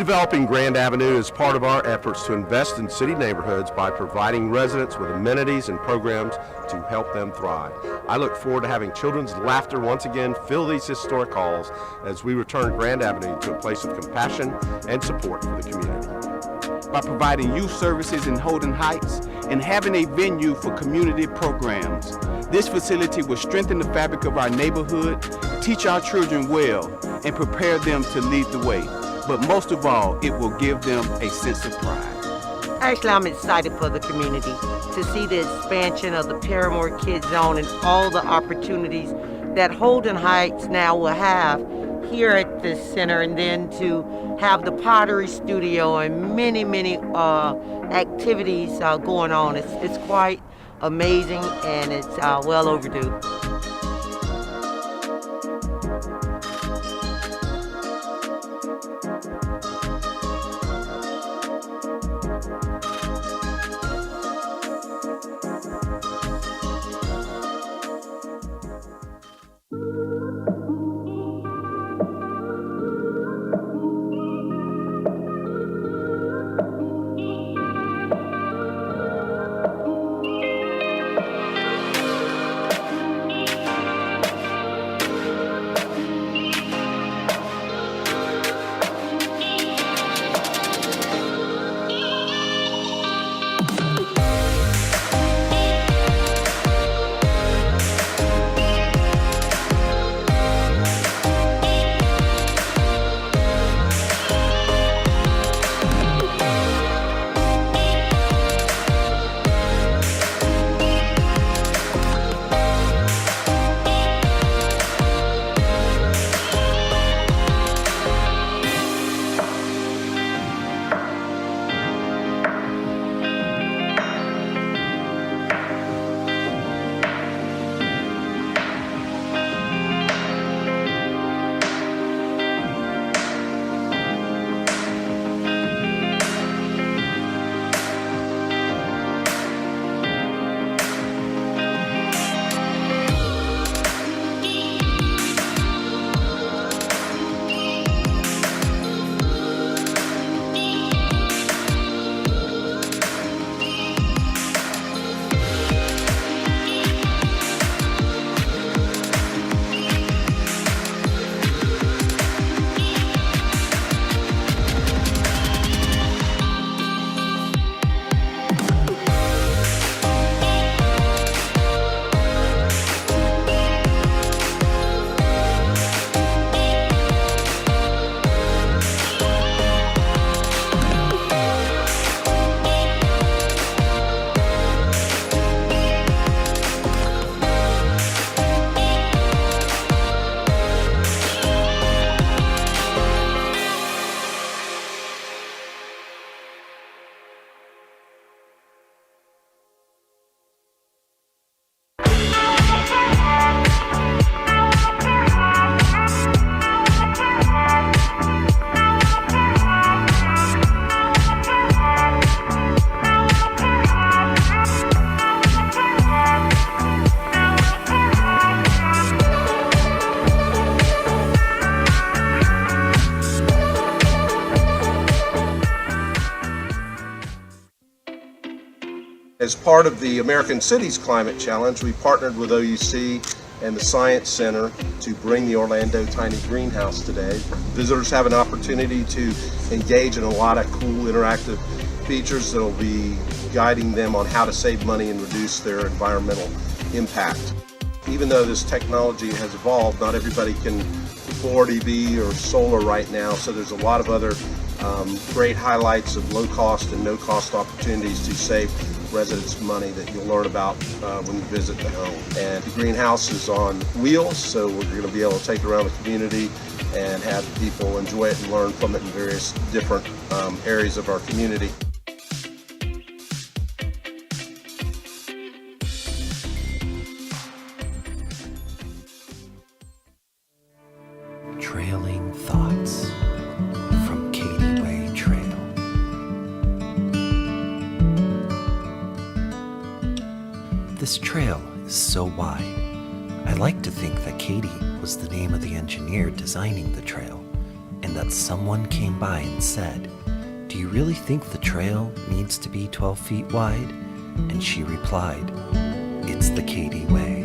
Redeveloping Grand Avenue is part of our efforts to invest in city neighborhoods by providing residents with amenities and programs to help them thrive. I look forward to having children's laughter once again fill these historic halls as we return Grand Avenue to a place of compassion and support for the community. By providing youth services in Holden Heights and having a venue for community programs, this facility will strengthen the fabric of our neighborhood, teach our children well, and prepare them to lead the way. But most of all, it will give them a sense of pride. Actually, I'm excited for the community to see the expansion of the Paramore Kids Zone and all the opportunities that Holden Heights now will have here at this center, and then to have the pottery studio and many activities going on. It's quite amazing, and it's well overdue. As part of the American Cities Climate Challenge, we partnered with OUC and the Science Center to bring the Orlando Tiny Greenhouse today. Visitors have an opportunity to engage in a lot of cool interactive features that will be guiding them on how to save money and reduce their environmental impact. Even though this technology has evolved, not everybody can afford EV or solar right now, so there's a lot of other great highlights of low-cost and no-cost opportunities to save residents money that you'll learn about when you visit the home. And the greenhouse is on wheels, so we're going to be able to take it around the community and have people enjoy it and learn from it in various different areas of our community. Trailing Thoughts from Katy Way Trail. This trail is so wide. I like to think that Katy was the name of the engineer designing the trail, and that someone came by and said, "Do you really think the trail needs to be 12 feet wide?" And she replied, "It's the Katy way."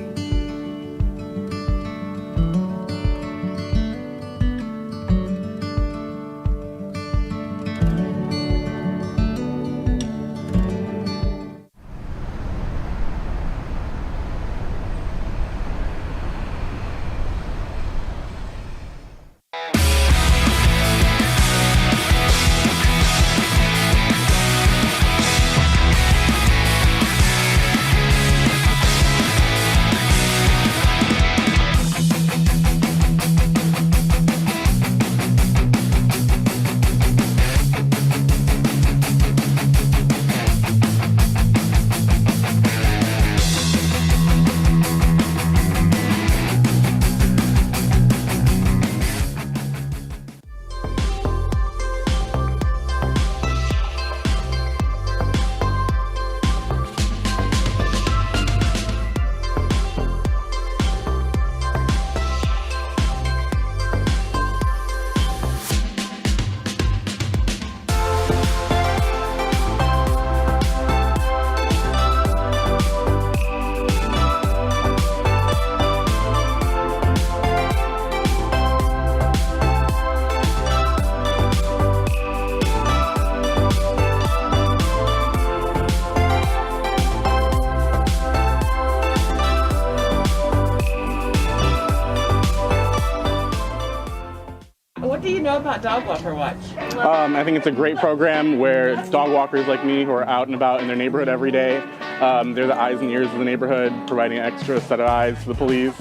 What do you know about Dog Walker Watch? I think it's a great program where dog walkers like me who are out and about in their neighborhood every day, they're the eyes and ears of the neighborhood, providing an extra set of eyes to the police.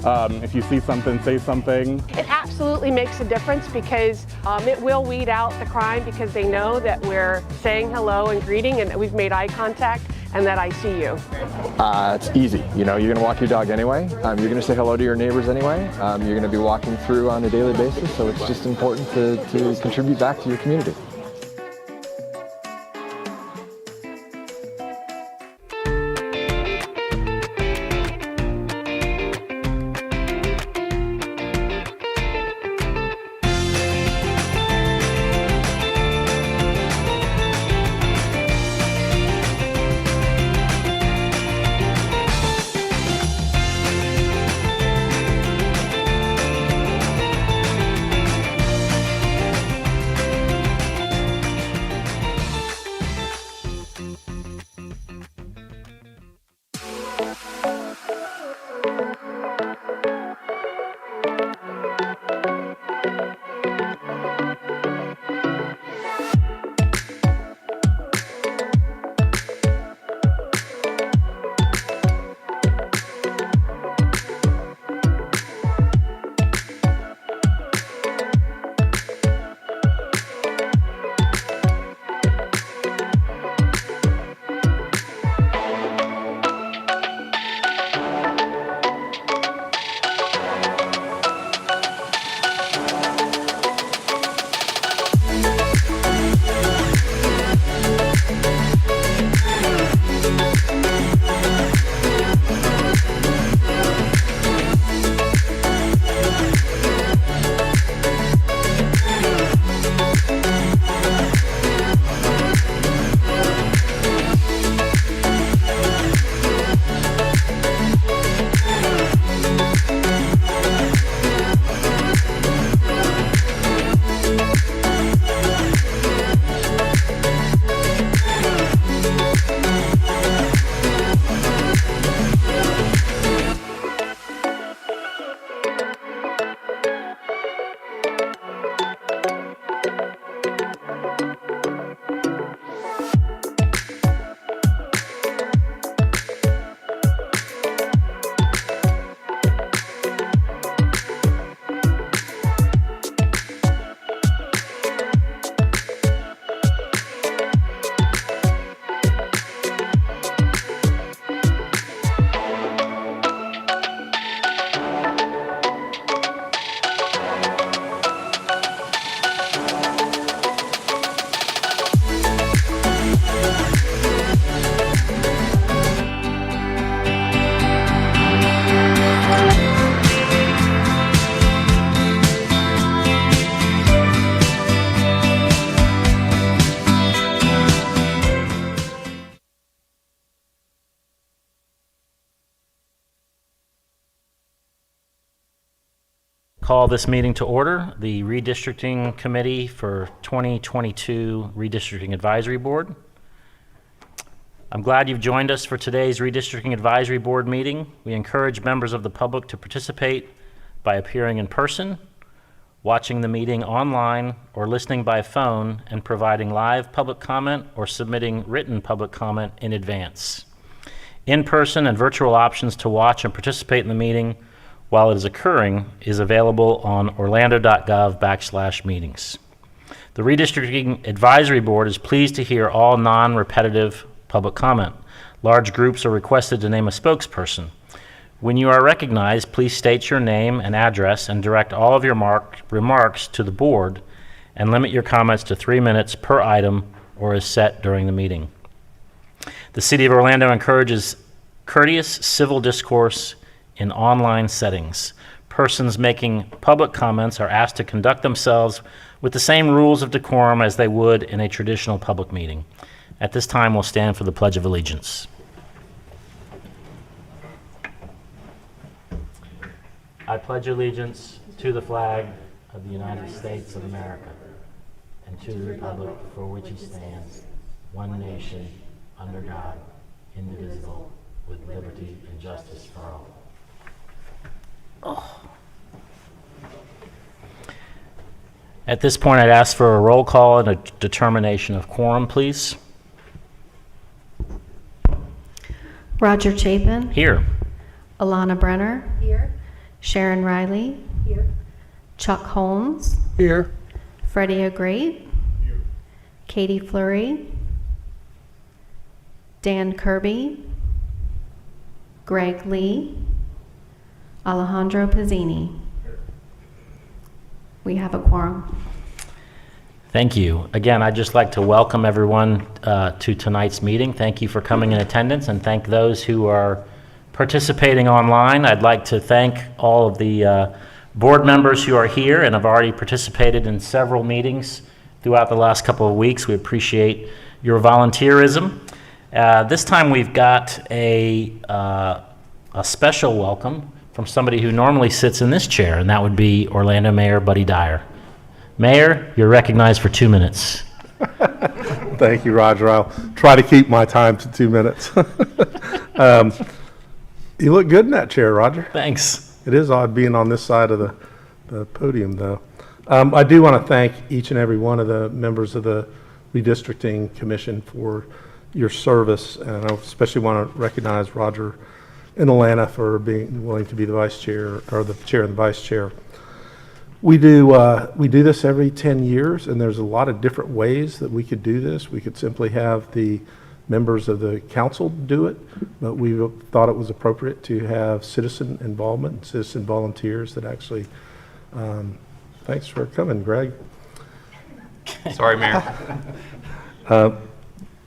If you see something, say something. It absolutely makes a difference because it will weed out the crime because they know that we're saying hello and greeting and that we've made eye contact and that I see you. It's easy. You know, you're going to walk your dog anyway. You're going to say hello to your neighbors anyway. You're going to be walking through on a daily basis, so it's just important to contribute back to your community. Call this meeting to order. The Redistricting Committee for 2022 Redistricting Advisory Board. I'm glad you've joined us for today's Redistricting Advisory Board meeting. We encourage members of the public to participate by appearing in person, watching the meeting online, or listening by phone and providing live public comment or submitting written public comment in advance. In-person and virtual options to watch and participate in the meeting while it is occurring is available on orlando.gov/meetings. The Redistricting Advisory Board is pleased to hear all non-repetitive public comment. Large groups are requested to name a spokesperson. When you are recognized, please state your name and address and direct all of your remarks to the board, and limit your comments to 3 minutes per item or as set during the meeting. The City of Orlando encourages courteous civil discourse in online settings. Persons making public comments are asked to conduct themselves with the same rules of decorum as they would in a traditional public meeting. At this time, we'll stand for the Pledge of Allegiance. I pledge allegiance to the flag of the United States of America and to the republic for which it stands, one nation, under God, indivisible, with liberty and justice for all. At this point, I'd ask for a roll call and a determination of quorum, please. Roger Chapin. Here. Alana Brenner. Here. Sharon Riley. Here. Chuck Holmes. Here. Freddie O'Great. Here. Katie Fleury. Dan Kirby. Greg Lee. Alejandro Pizzini. We have a quorum. Thank you. Again, I'd just like to welcome everyone to tonight's meeting. Thank you for coming in attendance, and thank those who are participating online. I'd like to thank all of the board members who are here and have already participated in several meetings throughout the last couple of weeks. We appreciate your volunteerism. This time we've got a special welcome from somebody who normally sits in this chair, and that would be Orlando Mayor Buddy Dyer. Mayor, you're recognized for 2 minutes. Thank you, Roger. I'll try to keep my time to 2 minutes. You look good in that chair, Roger. Thanks. It is odd being on this side of the podium, though. I do want to thank each and every one of the members of the Redistricting Commission for your service, and I especially want to recognize Roger and Alana for being willing to be the vice chair, or the chair and the vice chair. We do this every 10 years, and there's a lot of different ways that we could do this. We could simply have the members of the council do it, but we thought it was appropriate to have citizen involvement, citizen volunteers that actually, thanks for coming, Greg. Sorry, Mayor.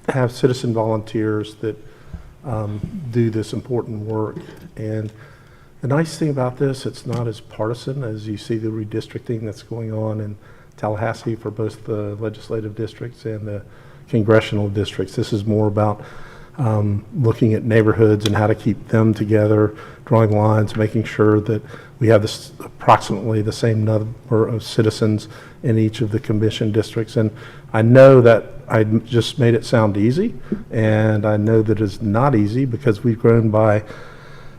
Have citizen volunteers that do this important work. And the nice thing about this, it's not as partisan as you see the redistricting that's going on in Tallahassee for both the legislative districts and the congressional districts. This is more about looking at neighborhoods and how to keep them together, drawing lines, making sure that we have this approximately the same number of citizens in each of the commission districts. And I know that I just made it sound easy, and I know that it's not easy because we've grown by,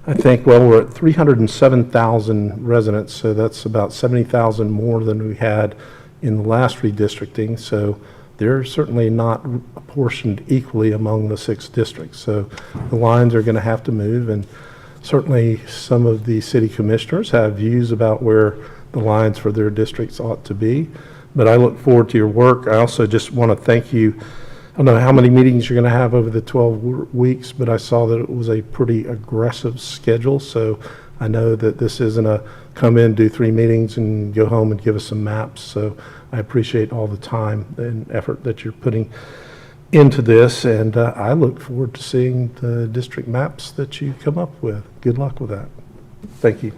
I think, well, we're at 307,000 residents, so that's about 70,000 more than we had in the last redistricting. So they're certainly not apportioned equally among the 6 districts. So the lines are going to have to move, and certainly some of the city commissioners have views about where the lines for their districts ought to be. But I look forward to your work. I also just want to thank you. I don't know how many meetings you're going to have over the 12 weeks, but I saw that it was a pretty aggressive schedule. So I know that this isn't a come in, do 3 meetings, and go home and give us some maps. So I appreciate all the time and effort that you're putting into this, and I look forward to seeing the district maps that you come up with. Good luck with that. Thank you.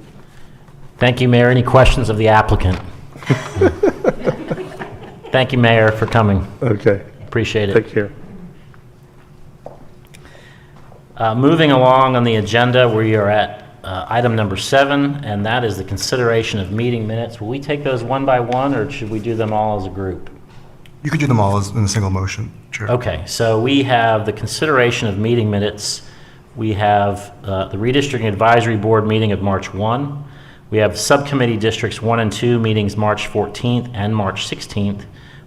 Thank you, Mayor. Any questions of the applicant? Thank you, Mayor, for coming. Okay. Appreciate it. Take care. Moving along on the agenda, we are at item number 7, and that is the consideration of meeting minutes. Will we take those one by one, or should we do them all as a group? You could do them all as in a single motion, Chair. Okay, so we have the consideration of meeting minutes. We have the Redistricting Advisory Board meeting of March 1. We have Subcommittee Districts 1 and 2 meetings March 14th and March 16th.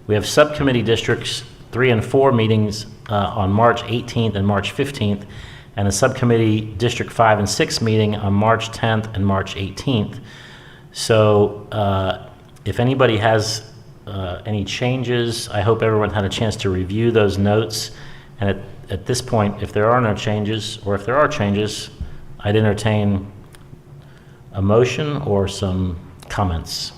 We have Subcommittee Districts 3 and 4 meetings on March 18th and March 15th, and a Subcommittee District 5 and 6 meeting on March 10th and March 18th. So if anybody has any changes, I hope everyone had a chance to review those notes. And at this point, if there are no changes, or if there are changes, I'd entertain a motion or some comments.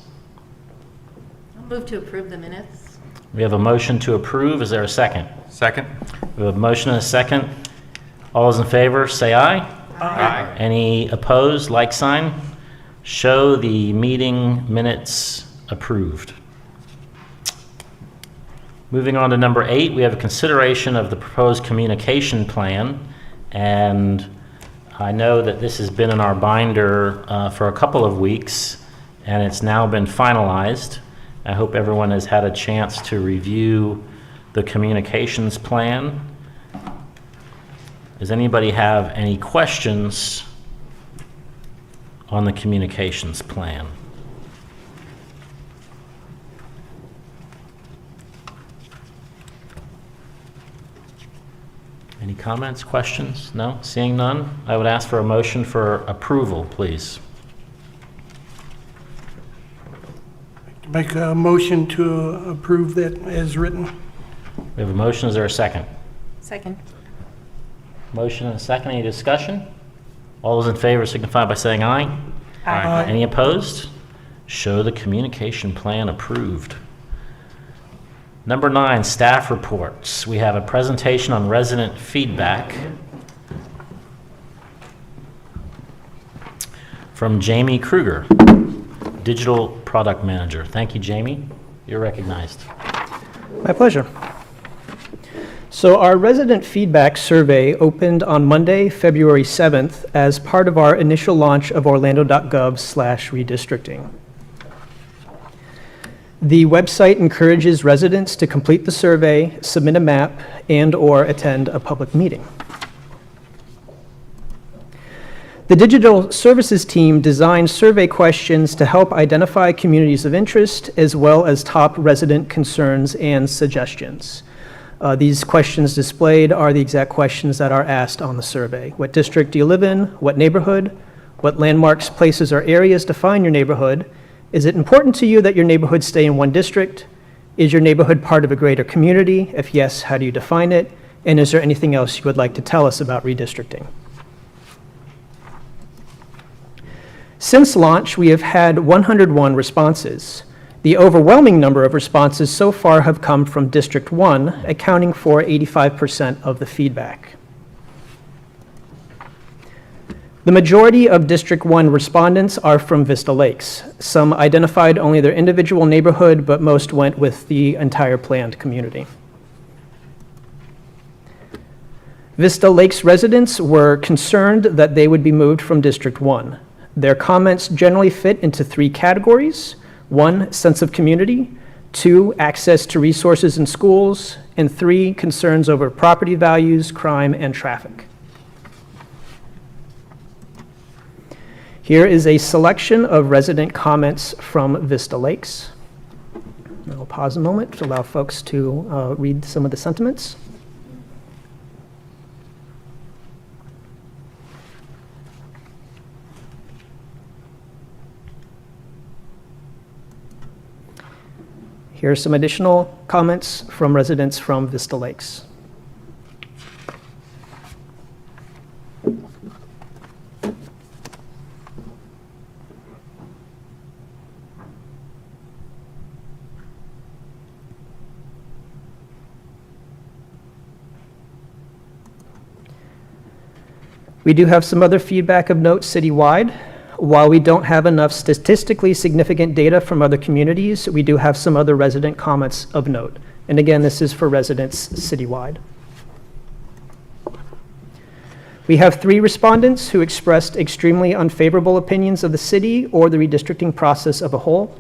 I'll move to approve the minutes. We have a motion to approve. Is there a second? Second. We have a motion and a second. All those in favor, say aye. Aye. Any opposed, like sign? Show the meeting minutes approved. Moving on to number 8, we have a consideration of the proposed communication plan, and I know that this has been in our binder for a couple of weeks, and it's now been finalized. I hope everyone has had a chance to review the communications plan. Does anybody have any questions on the communications plan? Any comments, questions? No? Seeing none, I would ask for a motion for approval, please. Make a motion to approve that as written. We have a motion. Is there a second? Second. Motion and a second. Any discussion? All those in favor signify by saying aye. Aye. Any opposed? Show the communication plan approved. Number 9, staff reports. We have a presentation on resident feedback from Jamie Kruger, Digital Product Manager. Thank you, Jamie. You're recognized. My pleasure. So our resident feedback survey opened on Monday, February 7th as part of our initial launch of orlando.gov/redistricting. The website encourages residents to complete the survey, submit a map, and/or attend a public meeting. The digital services team designed survey questions to help identify communities of interest as well as top resident concerns and suggestions. These questions displayed are the exact questions that are asked on the survey. What district do you live in? What neighborhood? What landmarks, places, or areas define your neighborhood? Is it important to you that your neighborhood stay in one district? Is your neighborhood part of a greater community? If yes, how do you define it? And is there anything else you would like to tell us about redistricting? Since launch, we have had 101 responses. The overwhelming number of responses so far have come from District 1, accounting for 85% of the feedback. The majority of District 1 respondents are from Vista Lakes. Some identified only their individual neighborhood, but most went with the entire planned community. Vista Lakes residents were concerned that they would be moved from District 1. Their comments generally fit into 3 categories: 1, sense of community; 2, access to resources and schools; and 3, concerns over property values, crime, and traffic. Here is a selection of resident comments from Vista Lakes. I'll pause a moment to allow folks to read some of the sentiments. Here are some additional comments from residents from Vista Lakes. We do have some other feedback of note citywide. While we don't have enough statistically significant data from other communities, we do have some other resident comments of note. And again, this is for residents citywide. We have 3 respondents who expressed extremely unfavorable opinions of the city or the redistricting process of a whole.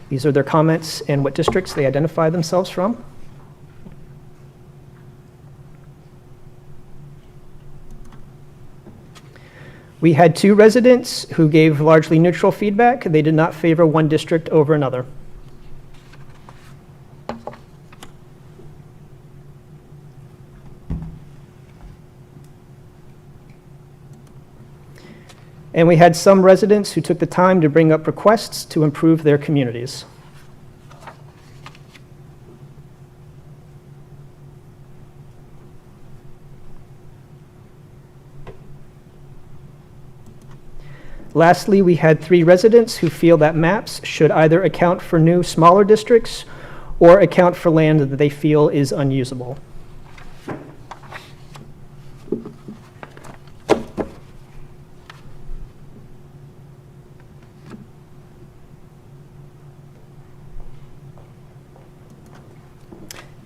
These are their comments and what districts they identify themselves from. We had 2 residents who gave largely neutral feedback. They did not favor one district over another. And we had some residents who took the time to bring up requests to improve their communities. Lastly, we had 3 residents who feel that maps should either account for new, smaller districts or account for land that they feel is unusable.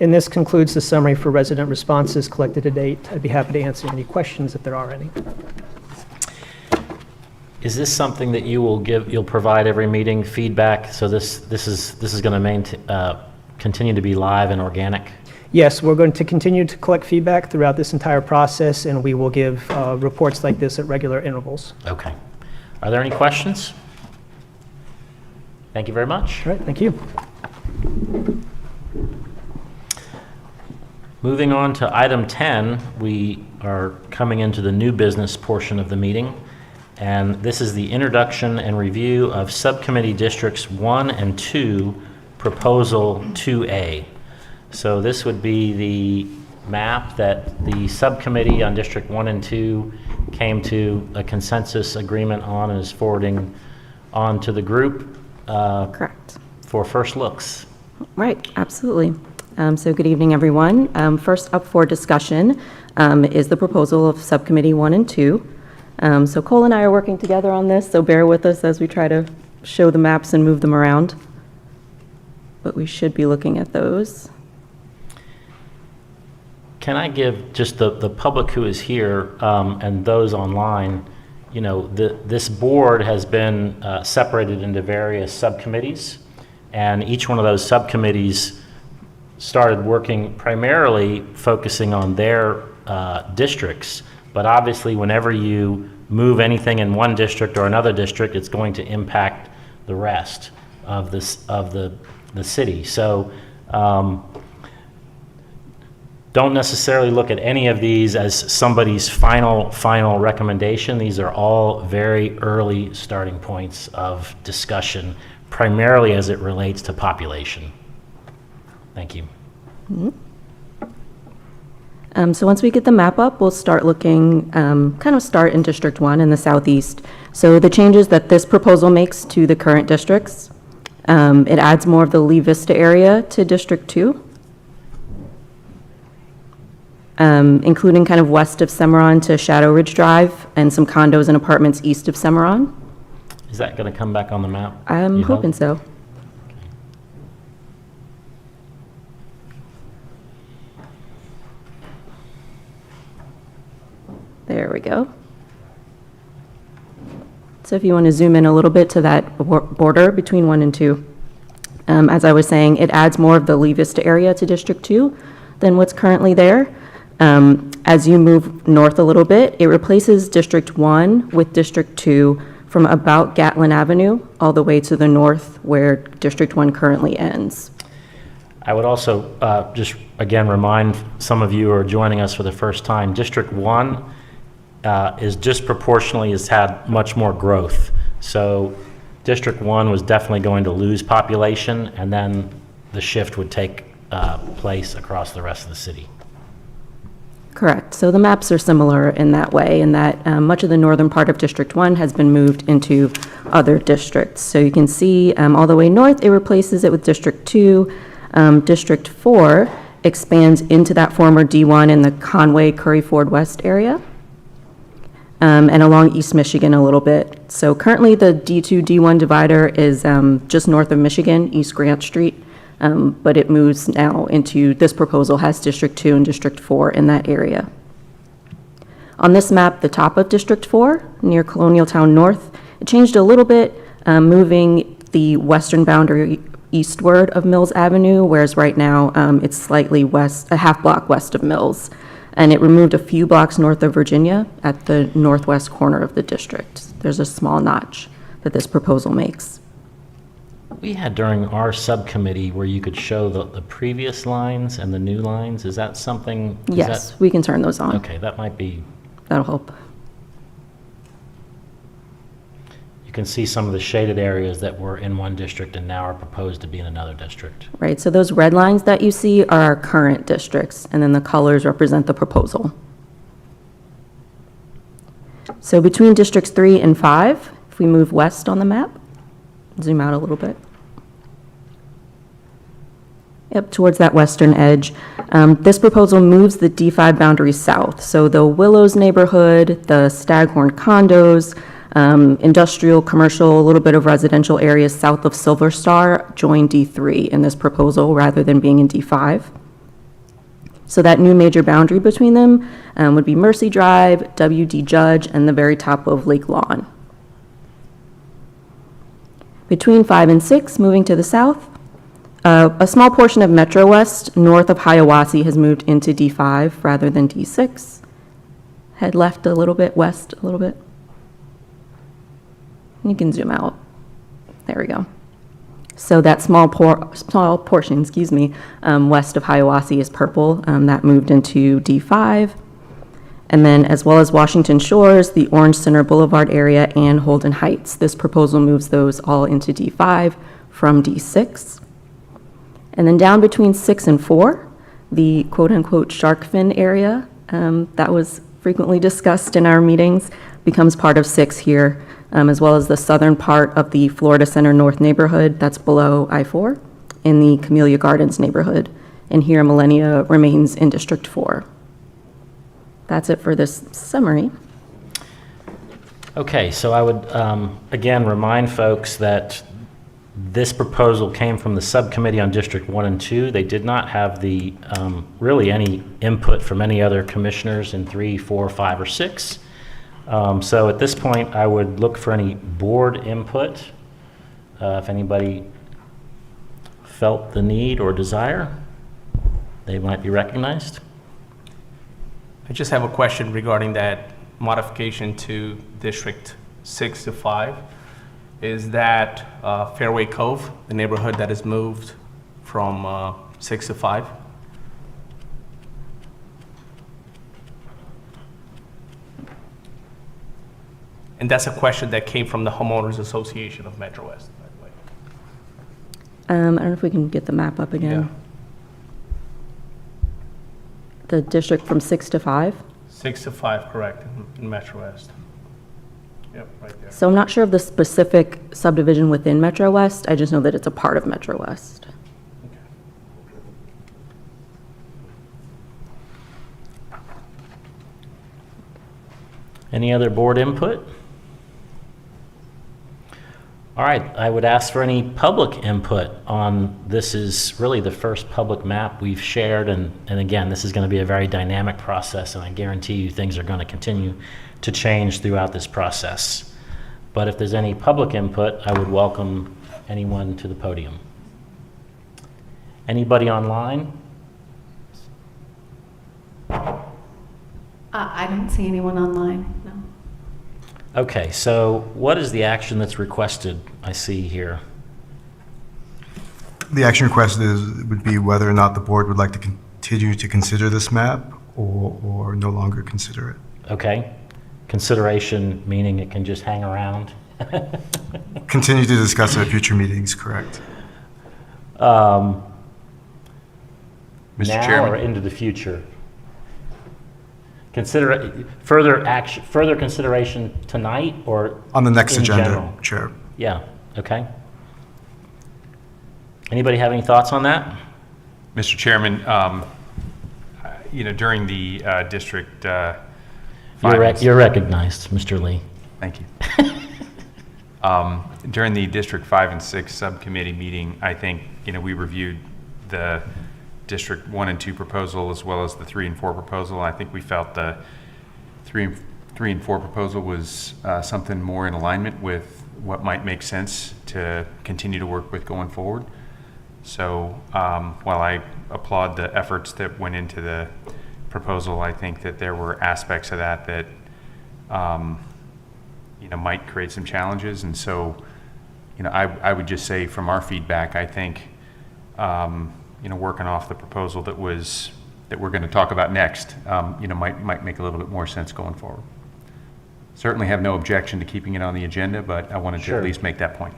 And this concludes the summary for resident responses collected to date. I'd be happy to answer any questions if there are any. Is this something that you'll provide every meeting feedback? So this is going to continue to be live and organic? Yes, we're going to continue to collect feedback throughout this entire process, and we will give reports like this at regular intervals. Okay. Are there any questions? Thank you very much. All right, thank you. Moving on to item 10, we are coming into the new business portion of the meeting. And this is the introduction and review of Subcommittee Districts 1 and 2, Proposal 2A. So this would be the map that the subcommittee on District 1 and 2 came to a consensus agreement on and is forwarding on to the group. Correct. For first looks. Right, absolutely. So good evening, everyone. First up for discussion is the proposal of Subcommittee 1 and 2. So Cole and I are working together on this, so bear with us as we try to show the maps and move them around. But we should be looking at those. Can I give just the public who is here and those online, you know, this board has been separated into various subcommittees, and each one of those subcommittees started working primarily focusing on their districts. But obviously, whenever you move anything in one district or another district, it's going to impact the rest of the city. So don't necessarily look at any of these as somebody's final recommendation. These are all very early starting points of discussion, primarily as it relates to population. Thank you. Mm-hmm. So once we get the map up, we'll start looking, start in District 1 in the southeast. So the changes that this proposal makes to the current districts, it adds more of the Lee Vista area to District 2, including kind of west of Cimarron to Shadow Ridge Drive and some condos and apartments east of Cimarron. Is that going to come back on the map? I'm hoping so. There we go. So if you want to zoom in a little bit to that border between 1 and 2. As I was saying, it adds more of the Lee Vista area to District 2 than what's currently there. As you move north a little bit, it replaces District 1 with District 2 from about Gatlin Avenue all the way to the north where District 1 currently ends. I would also just again remind some of you who are joining us for the first time, District 1 is disproportionately has had much more growth. So District 1 was definitely going to lose population, and then the shift would take place across the rest of the city. Correct. So the maps are similar in that way, in that much of the northern part of District 1 has been moved into other districts. So you can see all the way north, it replaces it with District 2. District 4 expands into that former D1 in the Conway, Curry Ford West area. And along East Michigan a little bit. So currently the D2, D1 divider is just north of Michigan, East Grant Street, but it moves now into, this proposal has District 2 and District 4 in that area. On this map, the top of District 4, near Colonial Town North, it changed a little bit, moving the western boundary eastward of Mills Avenue, whereas right now it's slightly west, a half block west of Mills. And it removed a few blocks north of Virginia at the northwest corner of the district. There's a small notch that this proposal makes. We had during our subcommittee where you could show the previous lines and the new lines. Is that something? Yes, we can turn those on. Okay, that might be. That'll help. You can see some of the shaded areas that were in one district and now are proposed to be in another district. Right, so those red lines that you see are our current districts, and then the colors represent the proposal. So between districts 3 and 5, if we move west on the map, zoom out a little bit. Yep, towards that western edge. This proposal moves the D5 boundary south. So the Willows neighborhood, the Staghorn condos, industrial, commercial, a little bit of residential areas south of Silver Star join D3 in this proposal rather than being in D5. So that new major boundary between them would be Mercy Drive, WD Judge, and the very top of Lake Lawn. Between 5 and 6, moving to the south, a small portion of Metro West north of Hiawassee has moved into D5 rather than D6. Head left a little bit, west a little bit. You can zoom out. There we go. So that small portion, west of Hiawassee is purple. That moved into D5. And then as well as Washington Shores, the Orange Center Boulevard area, and Holden Heights. This proposal moves those all into D5 from D6. And then down between 6 and 4, the quote-unquote shark fin area that was frequently discussed in our meetings becomes part of 6 here, as well as the southern part of the Florida Center North neighborhood that's below I-4 in the Camellia Gardens neighborhood. And here Millennia remains in District 4. That's it for this summary. Okay, so I would again remind folks that this proposal came from the subcommittee on District 1 and 2. They did not have the really any input from any other commissioners in 3, 4, 5, or 6. So at this point, I would look for any board input if anybody felt the need or desire. They might be recognized. I just have a question regarding that modification to District 6 to 5. Is that Fairway Cove, the neighborhood that is moved from 6 to 5? And that's a question that came from the Homeowners Association of Metro West, by the way. I don't know if we can get the map up again. Yeah. The district from 6 to 5? 6 to 5, correct, in Metro West. Yep, right there. So I'm not sure of the specific subdivision within Metro West. I just know that it's a part of Metro West. Any other board input? All right, I would ask for any public input on this. Is really the first public map we've shared, and again, this is going to be a very dynamic process, and I guarantee you things are going to continue to change throughout this process. But if there's any public input, I would welcome anyone to the podium. Anybody online? I don't see anyone online, no. Okay, so what is the action that's requested, I see here? The action requested would be whether or not the board would like to continue to consider this map or no longer consider it. Okay, consideration meaning it can just hang around? Continue to discuss it at future meetings, correct? Mr. Mr. Now Chairman. or into the future? Consider further action, further consideration tonight or On the next in agenda, general? Chair. Yeah, okay. Anybody have any thoughts on that? Mr. Chairman, during the district You're recognized, Mr. Lee. Thank you. During the District 5 and 6 subcommittee meeting, I think, we reviewed the District 1 and 2 proposal as well as the 3 and 4 proposal. I think we felt the 3 and 4 proposal was something more in alignment with what might make sense to continue to work with going forward. So while I applaud the efforts that went into the proposal, I think that there were aspects of that that might create some challenges. And so I would just say from our feedback, I think working off the proposal that we're going to talk about next might make a little bit more sense going forward. Certainly have no objection to keeping it on the agenda, but I wanted to at least make that point.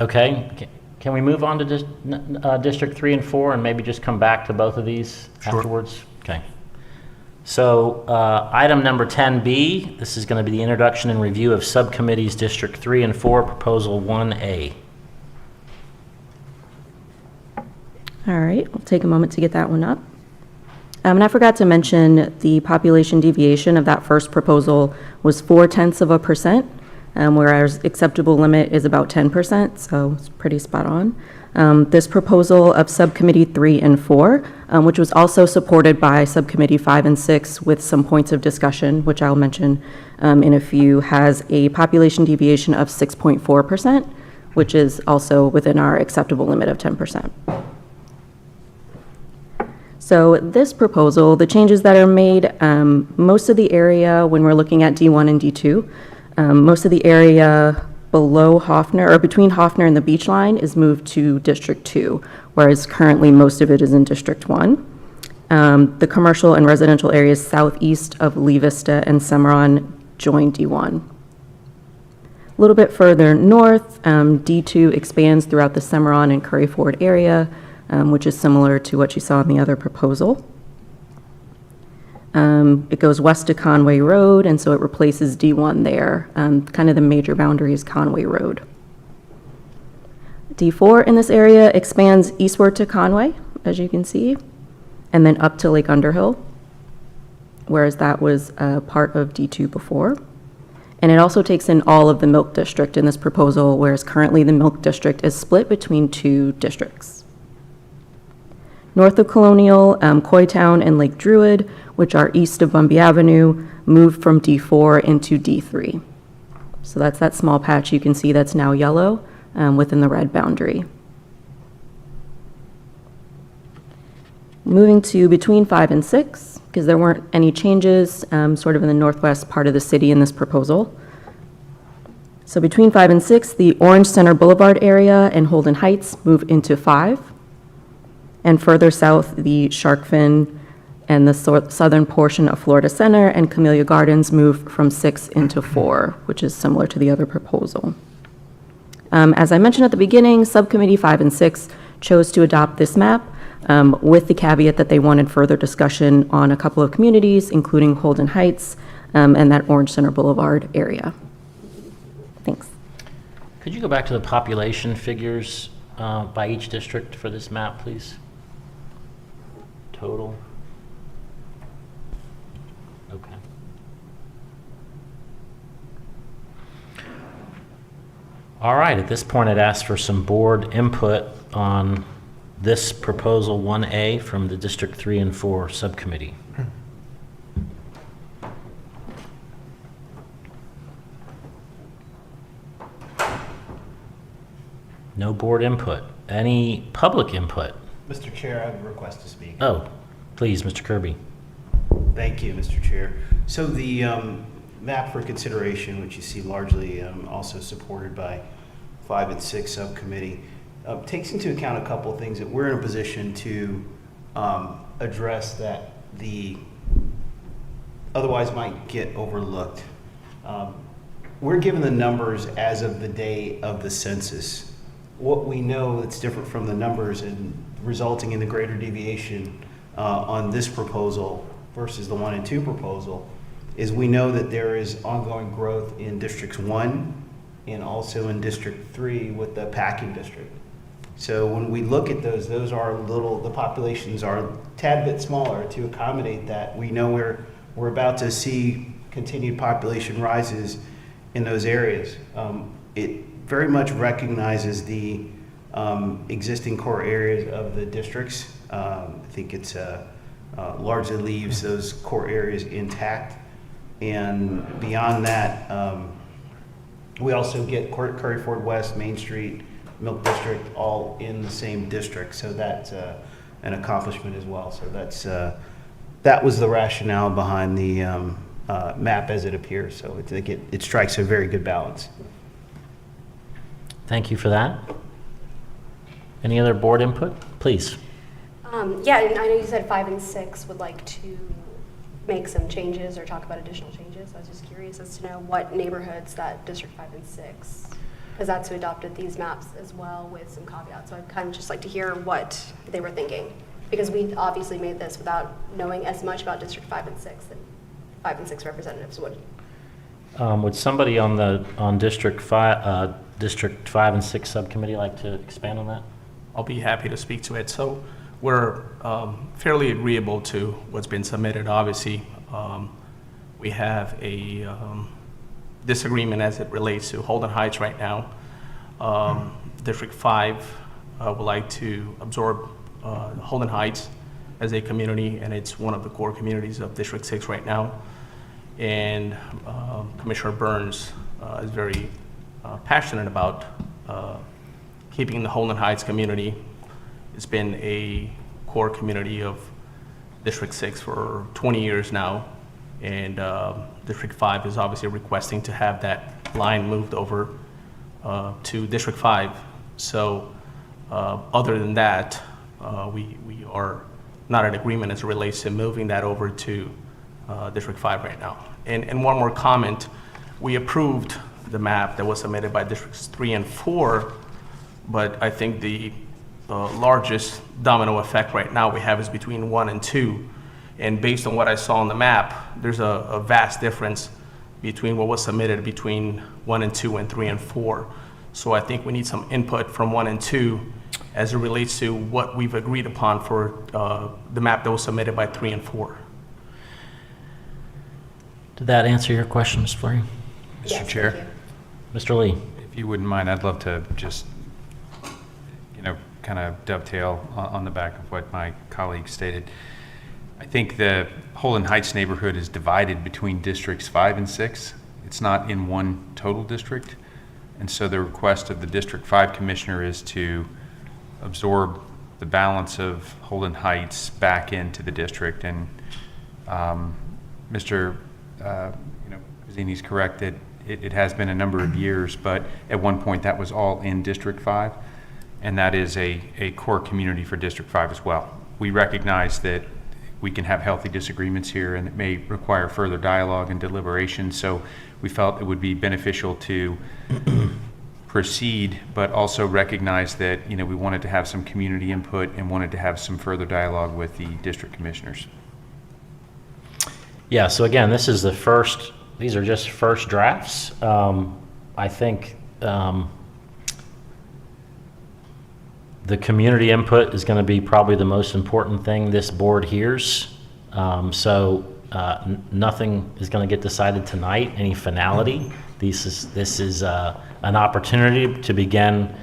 Okay. Can we move on to District 3 and 4 and maybe just come back to both of these afterwards? Okay. So item number 10B, this is going to be the introduction and review of subcommittees District 3 and 4, Proposal 1A. All right, I'll take a moment to get that one up. And I forgot to mention the population deviation of that first proposal was 0.4%, whereas acceptable limit is about 10%, so it's pretty spot on. This proposal of Subcommittee 3 and 4, which was also supported by Subcommittee 5 and 6 with some points of discussion, which I'll mention in a few, has a population deviation of 6.4%, which is also within our acceptable limit of 10%. So this proposal, the changes that are made, most of the area, when we're looking at D1 and D2, most of the area below Hoffner, or between Hoffner and the beach line, is moved to District 2, whereas currently most of it is in District 1. The commercial and residential areas southeast of Lee Vista and Cimarron join D1. A little bit further north, D2 expands throughout the Cimarron and Curry Ford area, which is similar to what you saw in the other proposal. It goes west to Conway Road, and so it replaces D1 there. Kind of the major boundary is Conway Road. D4 in this area expands eastward to Conway, as you can see, and then up to Lake Underhill, whereas that was part of D2 before. And it also takes in all of the Milk District in this proposal, whereas currently the Milk District is split between 2 districts. North of Colonial, Coy Town and Lake Druid, which are east of Bumby Avenue, moved from D4 into D3. So that's that small patch you can see that's now yellow within the red boundary. Moving to between 5 and 6, because there weren't any changes sort of in the northwest part of the city in this proposal. So between 5 and 6, the Orange Center Boulevard area and Holden Heights move into 5. And further south, the Shark Fin and the southern portion of Florida Center and Camellia Gardens move from 6 into 4, which is similar to the other proposal. As I mentioned at the beginning, Subcommittee 5 and 6 chose to adopt this map with the caveat that they wanted further discussion on a couple of communities, including Holden Heights and that Orange Center Boulevard area. Thanks. Could you go back to the population figures by each district for this map, please? Total. Okay. All right, at this point I'd ask for some board input on this proposal 1A from the District 3 and 4 subcommittee. No board input. Any public input? Mr. Chair, I have a request to speak. Oh, please, Mr. Kirby. Thank you, Mr. Chair. So the map for consideration, which you see largely also supported by 5 and 6 subcommittee, takes into account a couple of things that we're in a position to address that the otherwise might get overlooked. We're given the numbers as of the day of the census. What we know that's different from the numbers and resulting in the greater deviation on this proposal versus the 1 and 2 proposal is we know that there is ongoing growth in Districts 1 and also in District 3 with the packing district. So when we look at those are the populations are a tad bit smaller to accommodate that. We know we're about to see continued population rises in those areas. It very much recognizes the existing core areas of the districts. I think it's largely leaves those core areas intact. And beyond that, we also get Curry Ford West, Main Street, Milk District, all in the same district. So that's an accomplishment as well. So that was the rationale behind the map as it appears. So it strikes a very good balance. Thank you for that. Any other board input? Please. Yeah, and I know you said 5 and 6 would like to make some changes or talk about additional changes. I was just curious as to know what neighborhoods that District 5 and 6, because that's who adopted these maps as well with some caveats. So I'd kind of just like to hear what they were thinking, because we obviously made this without knowing as much about District 5 and 6 than 5 and 6 representatives would. Would somebody on District 5 and 6 subcommittee like to expand on that? I'll be happy to speak to it. So we're fairly agreeable to what's been submitted. Obviously, we have a disagreement as it relates to Holden Heights right now. District 5 would like to absorb Holden Heights as a community, and it's one of the core communities of District 6 right now. And Commissioner Burns is very passionate about keeping the Holden Heights community. It's been a core community of District 6 for 20 years now, and District 5 is obviously requesting to have that line moved over to District 5. So other than that, we are not in agreement as it relates to moving that over to District 5 right now. And one more comment, we approved the map that was submitted by Districts 3 and 4, but I think the largest domino effect right now we have is between 1 and 2. And based on what I saw on the map, there's a vast difference between what was submitted between 1 and 2 and 3 and 4. So I think we need some input from 1 and 2 as it relates to what we've agreed upon for the map that was submitted by 3 and 4. Did that answer your question, Ms. Fleury? Yes, Mr. Chair, thank Mr. Lee. if you wouldn't mind, I'd love to just, kind of dovetail on the back of what my colleague stated. I think the Holden Heights neighborhood is divided between Districts 5 and 6. It's not in one total district. And so the request of the District 5 commissioner is to absorb the balance of Holden Heights back into the district. And Mr. Pizzini's correct that it has been a number of years, but at one point that was all in District 5, and that is a core community for District 5 as well. We recognize that we can have healthy disagreements here, and it may require further dialogue and deliberation, so we felt it would be beneficial to proceed, but also recognize that we wanted to have some community input and wanted to have some further dialogue with the district commissioners. Yeah, so again, these are just first drafts. I think the community input is going to be probably the most important thing this board hears. Nothing is going to get decided tonight, any finality. This is an opportunity to begin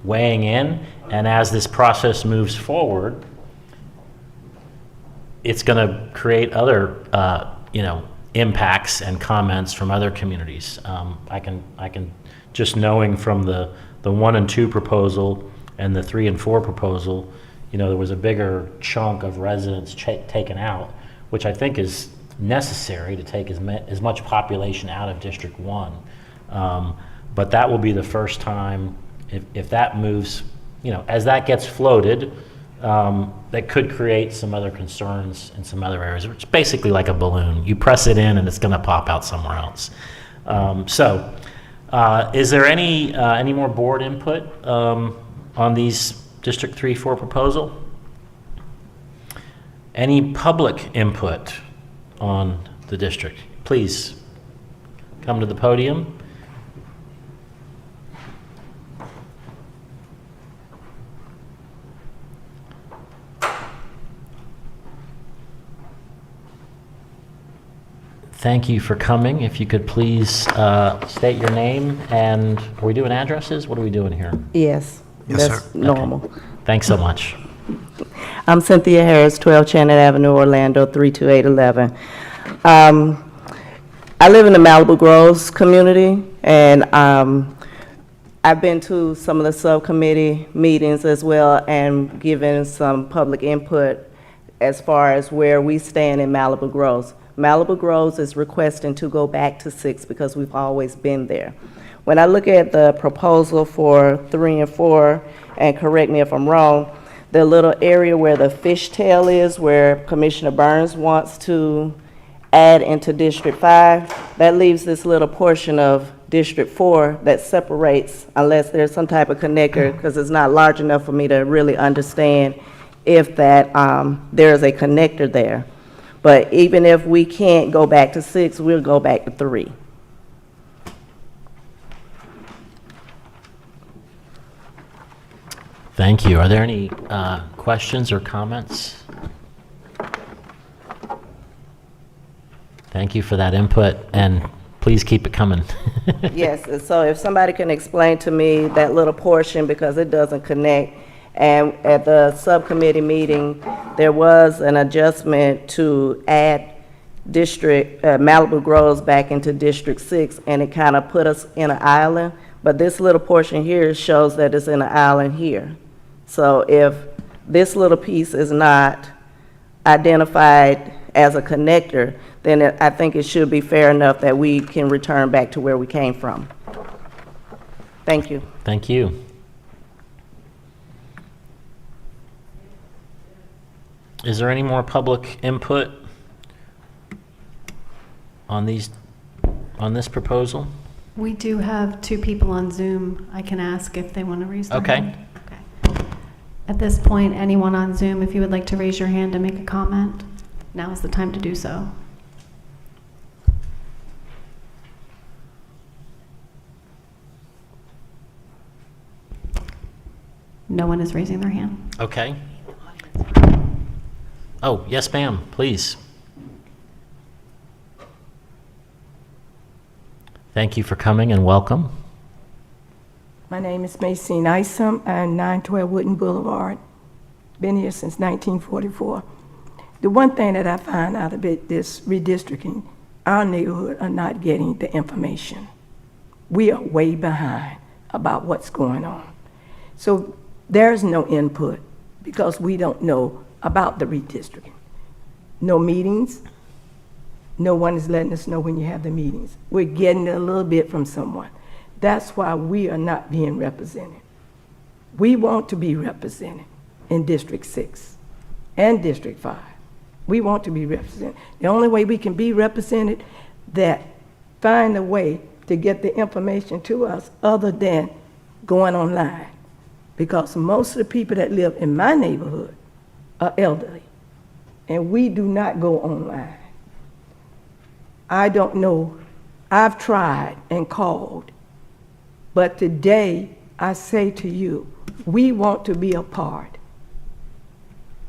weighing in, and as this process moves forward, it's going to create other impacts and comments from other communities. I can just knowing from the 1 and 2 proposal and the 3 and 4 proposal, there was a bigger chunk of residents taken out, which I think is necessary to take as much population out of District 1. But that will be the first time, if that moves, as that gets floated, that could create some other concerns in some other areas. It's basically like a balloon. You press it in and it's going to pop out somewhere else. Is there any more board input on these District 3-4 proposal? Any public input on the district? Please come to the podium. Thank you for coming. If you could please state your name, and are we doing addresses? What are we doing here? Yes, Yes, that's sir. normal. Okay. Thanks so much. I'm Cynthia Harris, 12 Channing Avenue, Orlando, 32811. I live in the Malibu Groves community, and I've been to some of the subcommittee meetings as well and given some public input as far as where we stand in Malibu Groves. Malibu Groves is requesting to go back to 6 because we've always been there. When I look at the proposal for 3 and 4, and correct me if I'm wrong, the little area where the fishtail is, where Commissioner Burns wants to add into District 5, that leaves this little portion of District 4 that separates, unless there's some type of connector, because it's not large enough for me to really understand if that there's a connector there. But even if we can't go back to 6, we'll go back to 3. Thank you. Are there any questions or comments? Thank you for that input, and please keep it coming. Yes, so if somebody can explain to me that little portion, because it doesn't connect. And at the subcommittee meeting, there was an adjustment to add Malibu Groves back into District 6, and it kind of put us in an island. But this little portion here shows that it's in an island here. So if this little piece is not identified as a connector, then I think it should be fair enough that we can return back to where we came from. Thank you. Thank you. Is there any more public input on this proposal? We do have 2 people on Zoom. I can ask if they want to raise their Okay. hand. Okay. At this point, anyone on Zoom, if you would like to raise your hand and make a comment, now is the time to do so. No one is raising their hand. Okay. Oh, yes, ma'am, please. Thank you for coming and welcome. My name is Macine Isom, and 912 Wooden Boulevard. Been here since 1944. The one thing that I find out of it, this redistricting, our neighborhood are not getting the information. We are way behind about what's going on. So there's no input because we don't know about the redistricting. No meetings. No one is letting us know when you have the meetings. We're getting it a little bit from someone. That's why we are not being represented. We want to be represented in District 6 and District 5. We want to be represented. The only way we can be represented, that find a way to get the information to us other than going online. Because most of the people that live in my neighborhood are elderly, and we do not go online. I don't know. I've tried and called. But today, I say to you, we want to be a part.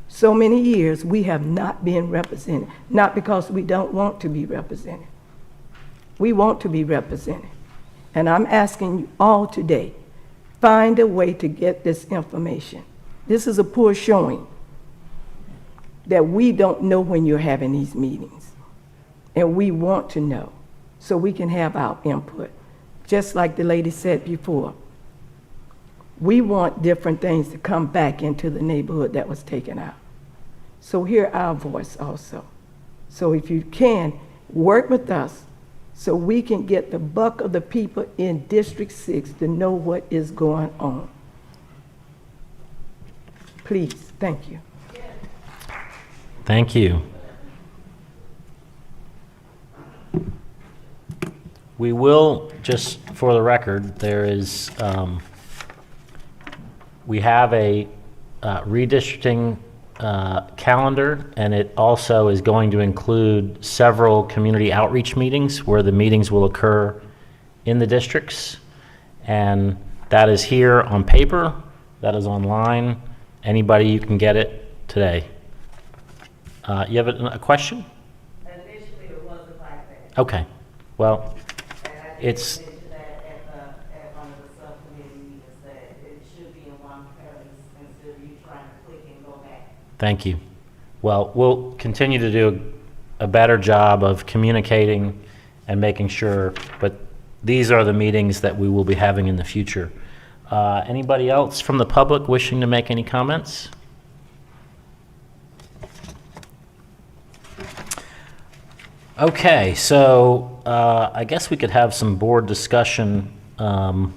So many years, we have not been represented. Not because we don't want to be represented. We want to be represented. And I'm asking you all today, find a way to get this information. This is a poor showing that we don't know when you're having these meetings. And we want to know so we can have our input. Just like the lady said before, we want different things to come back into the neighborhood that was taken out. So hear our voice also. So if you can, work with us so we can get the buck of the people in District 6 to know what is going on. Please, thank you. Thank you. We will, just for the record, there is, we have a redistricting calendar, and it also is going to include several community outreach meetings where the meetings will occur in the districts. And that is here on paper, that is online. Anybody, you can get it today. You have a question? Initially, it was a black. Okay. Well, it's One of the subcommittee meetings that it should be in one place instead of you trying to click and go back Thank you. Well, we'll continue to do a better job of communicating and making sure, but these are the meetings that we will be having in the future. Anybody else from the public wishing to make any comments? Okay, so I guess we could have some board discussion on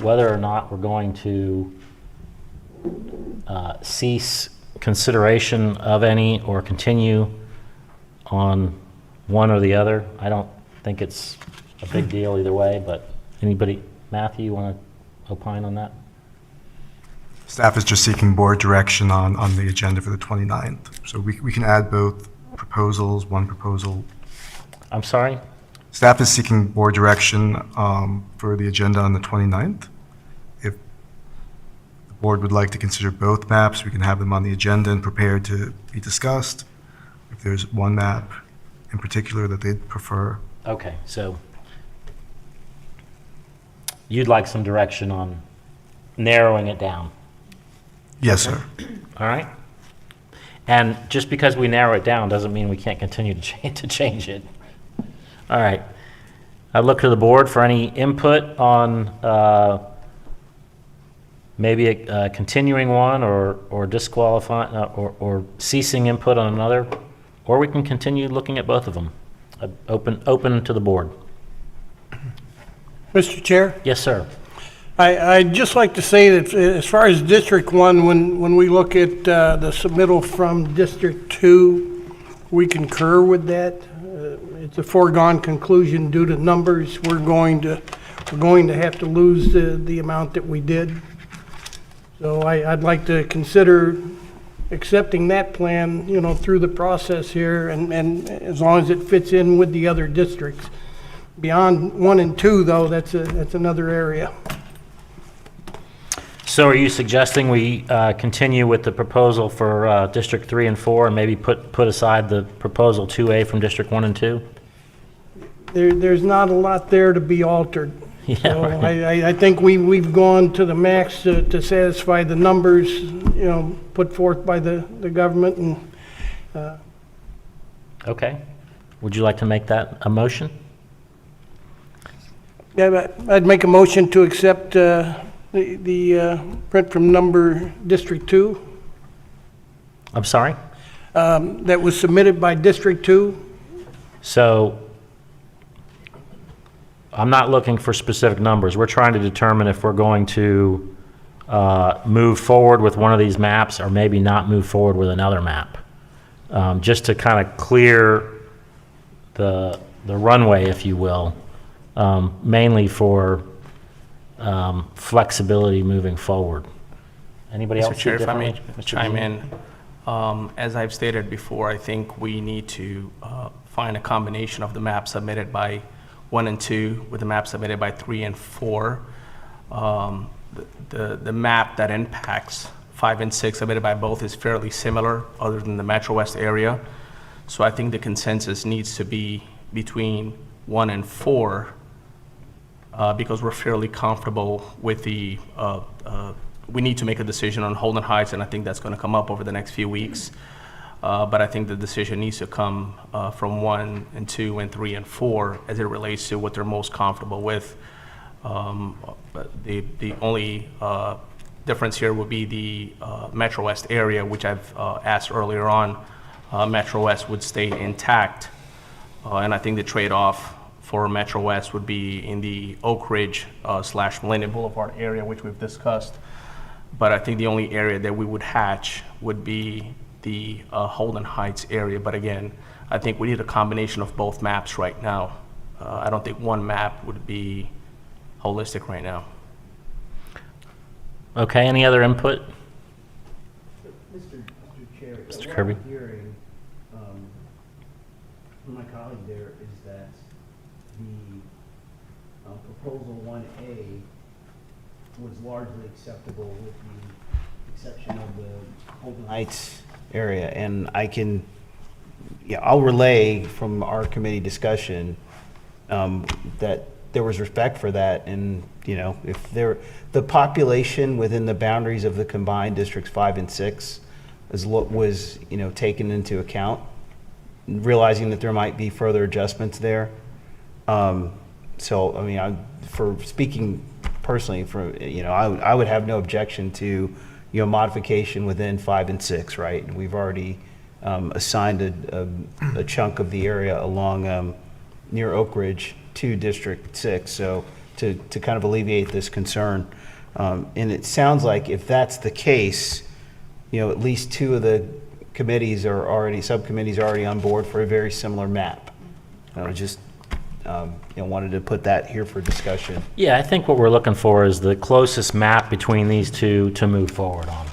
whether or not we're going to cease consideration of any or continue on one or the other. I don't think it's a big deal either way, but anybody, Matthew, you want to opine on that? Staff is just seeking board direction on the agenda for the 29th. So we can add both proposals, one proposal. I'm sorry? Staff is seeking board direction for the agenda on the 29th. If the board would like to consider both maps, we can have them on the agenda and prepared to be discussed. If there's one map in particular that they'd prefer. Okay, so you'd like some direction on narrowing it down? Yes, sir. All right. And just because we narrow it down doesn't mean we can't continue to change it. All right. I look to the board for any input on maybe a continuing one or disqualifying or ceasing input on another, or we can continue looking at both of them. Open to the board. Mr. Chair? Yes, sir. I'd just like to say that as far as District 1, when we look at the submittal from District 2, we concur with that. It's a foregone conclusion due to numbers. We're going to have to lose the amount that we did. So I'd like to consider accepting that plan, through the process here, and as long as it fits in with the other districts. Beyond 1 and 2, though, that's another area. So are you suggesting we continue with the proposal for District 3 and 4 and maybe put aside the proposal 2A from District 1 and 2? There's not a lot there to be altered. Yeah, So right. I think we've gone to the max to satisfy the numbers, put forth by the government. And Okay. Would you like to make that a motion? yeah, I'd make a motion to accept the print from number District 2. I'm sorry? That was submitted by District 2. So I'm not looking for specific numbers. We're trying to determine if we're going to move forward with one of these maps or maybe not move forward with another map. Just to kind of clear the runway, if you will, mainly for flexibility moving forward. Anybody else? Mr. Chair, see if I may differently? Mr. chime Dean? in, as I've stated before, I think we need to find a combination of the map submitted by 1 and 2 with the map submitted by 3 and 4. The map that impacts 5 and 6 submitted by both is fairly similar, other than the Metro West area. So I think the consensus needs to be between 1 and 4. Because we're fairly comfortable with the, we need to make a decision on Holden Heights, and I think that's going to come up over the next few weeks. But I think the decision needs to come from 1 and 2 and 3 and 4 as it relates to what they're most comfortable with. The only difference here would be the Metro West area, which I've asked earlier on. Metro West would stay intact, and I think the trade-off for Metro West would be in the Oak Ridge / Millennium Boulevard area, which we've discussed. But I think the only area that we would hatch would be the Holden Heights area. But again, I think we need a combination of both maps right now. I don't think one map would be holistic right now. Okay, any other input? Mr. Chair, Mr. what Kirby? I'm hearing from my colleague there is that the proposal 1A was largely acceptable with the exception of the Holden Heights area. And I'll relay from our committee discussion that there was respect for that, and, you know, if the population within the boundaries of the combined districts 5 and 6 was, you know, taken into account, realizing that there might be further adjustments there. So, I mean, for speaking personally, you know, I would have no objection to, you know, modification within 5 and 6, right? And we've already assigned a chunk of the area along near Oak Ridge to District 6, so to kind of alleviate this concern. And it sounds like if that's the case, you know, at least 2 of the subcommittees are already on board for a very similar map. I just you know, wanted to put that here for discussion. Yeah, I think what we're looking for is the closest map between these two to move forward on.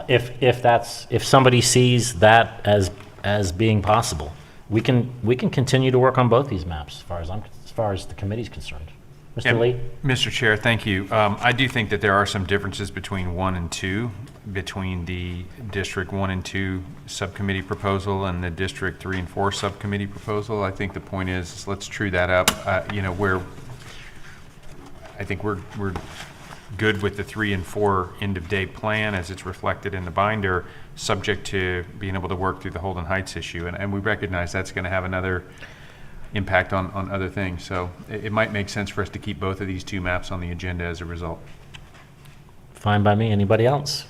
If somebody sees that as being possible, we can continue to work on both these maps as far as the committee's concerned. Mr. Lee? Mr. Chair, thank you. I do think that there are some differences between 1 and 2, between the District 1 and 2 subcommittee proposal and the District 3 and 4 subcommittee proposal. I think the point is let's true that up. You know, I think we're good with the 3 and 4 end of day plan as it's reflected in the binder, subject to being able to work through the Holden Heights issue. And we recognize that's going to have another impact on other things. So it might make sense for us to keep both of these 2 maps on the agenda as a result. Fine by me. Anybody else?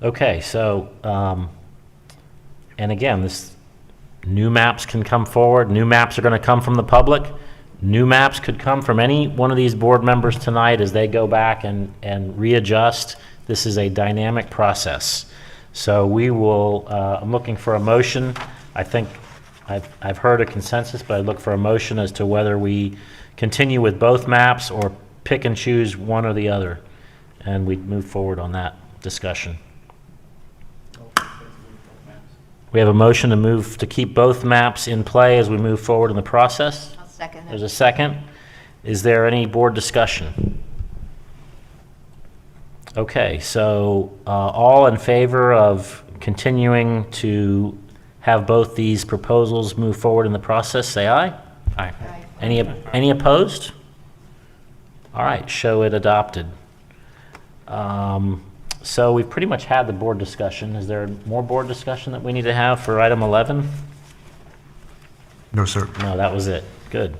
Okay, so, and again, this new maps can come forward. New maps are going to come from the public. New maps could come from any one of these board members tonight as they go back and readjust. This is a dynamic process. So we will, I'm looking for a motion. I think I've heard a consensus, but I look for a motion as to whether we continue with both maps or pick and choose one or the other. And we move forward on that discussion. We have a motion to move to keep both maps in play as we move forward in the process. I'll second that. There's a second. Is there any board discussion? Okay, so all in favor of continuing to have both these proposals move forward in the process, say aye. Aye. Any opposed? All right, show it adopted. So we've pretty much had the board discussion. Is there more board discussion that we need to have for item 11? No, sir. No, that was it. Good.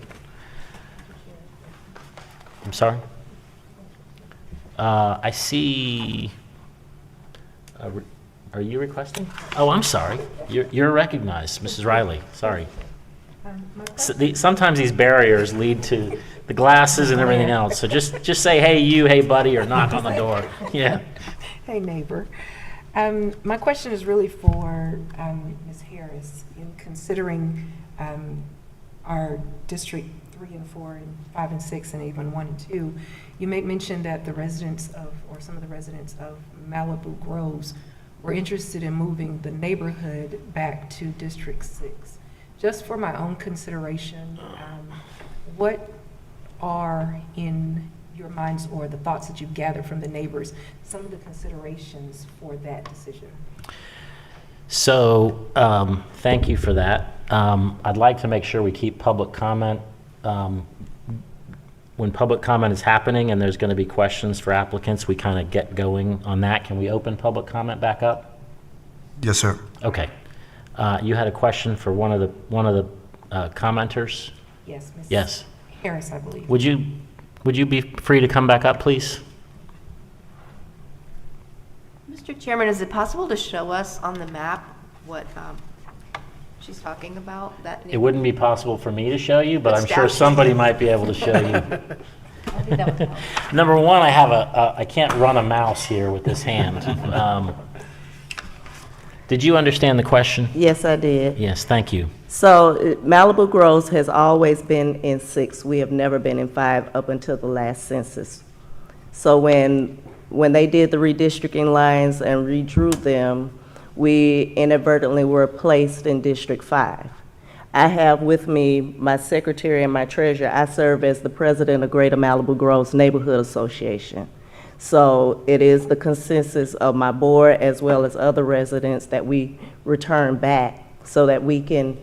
I'm sorry? I see, are you requesting? Oh, I'm sorry. You're recognized, Mrs. Riley. Sorry. Sometimes these barriers lead to the glasses and everything else. So just say, hey, you, hey, buddy, or knock on the door. Yeah. Hey, neighbor. My question is really for Ms. Harris. In considering our District 3 and 4 and 5 and 6 and even 1 and 2, you may mention that the residents of, or some of the residents of Malibu Groves were interested in moving the neighborhood back to District 6. Just for my own consideration, what are in your minds or the thoughts that you've gathered from the neighbors, some of the considerations for that decision? So thank you for that. I'd like to make sure we keep public comment. When public comment is happening and there's going to be questions for applicants, we kind of get going on that. Can we open public comment back up? Yes, sir. Okay. You had a question for one of the commenters? Yes, Ms. Yes. Harris, I believe. Would you be free to come back up, please? Mr. Chairman, is it possible to show us on the map what she's talking about? It wouldn't be possible for me to show you, but I'm sure somebody might be able to show you. Number one, I can't run a mouse here with this hand. Did you understand the question? Yes, I did. Yes, thank you. So Malibu Groves has always been in 6. We have never been in 5 up until the last census. So when they did the redistricting lines and redrew them, we inadvertently were placed in District 5. I have with me my secretary and my treasurer. I serve as the president of Greater Malibu Groves Neighborhood Association. So it is the consensus of my board as well as other residents that we return back so that we can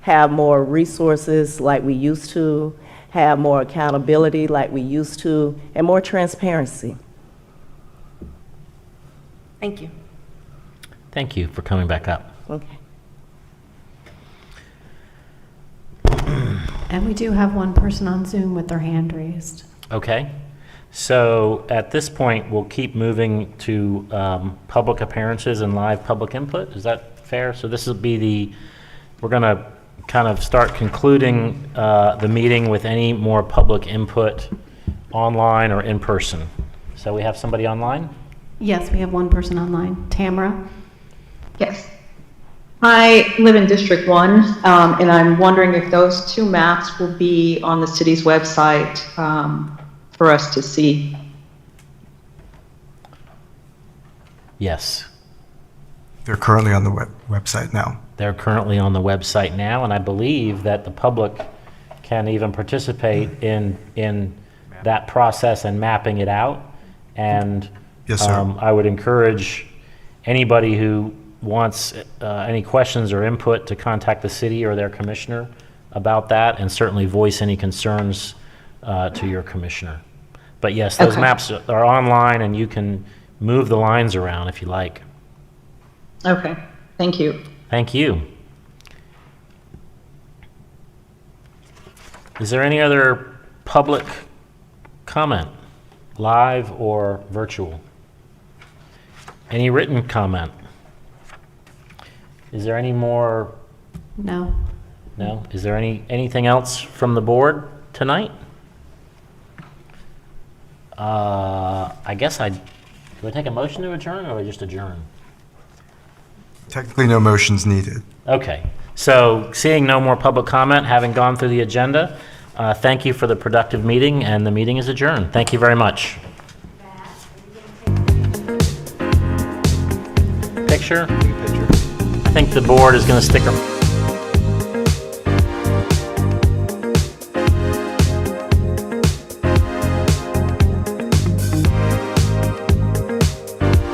have more resources like we used to, have more accountability like we used to, and more transparency. Thank you. Thank you for coming back up. Okay. And we do have one person on Zoom with their hand raised. Okay. So at this point, we'll keep moving to public appearances and live public input. Is that fair? So this will be we're going to kind of start concluding the meeting with any more public input online or in person. So we have somebody online? Yes, we have one person online. Tamara? Yes. I live in District 1, and I'm wondering if those two maps will be on the city's website for us to see. Yes. They're currently on the website now. They're currently on the website now, and I believe that the public can even participate in that process and mapping it out. And yes, sir. I would encourage anybody who wants any questions or input to contact the city or their commissioner about that, and certainly voice any concerns to your commissioner. But yes, those maps are online, and you can move the lines around if you like. Okay, thank you. Thank you. Is there any other public comment, live or virtual? Any written comment? Is there any more? No. No? Is there anything else from the board tonight? I guess do I take a motion to adjourn, or just adjourn? Technically, no motions needed. Okay. So seeing no more public comment, having gone through the agenda, thank you for the productive meeting, and the meeting is adjourned. Thank you very much. Picture? I think the board is going to stick around.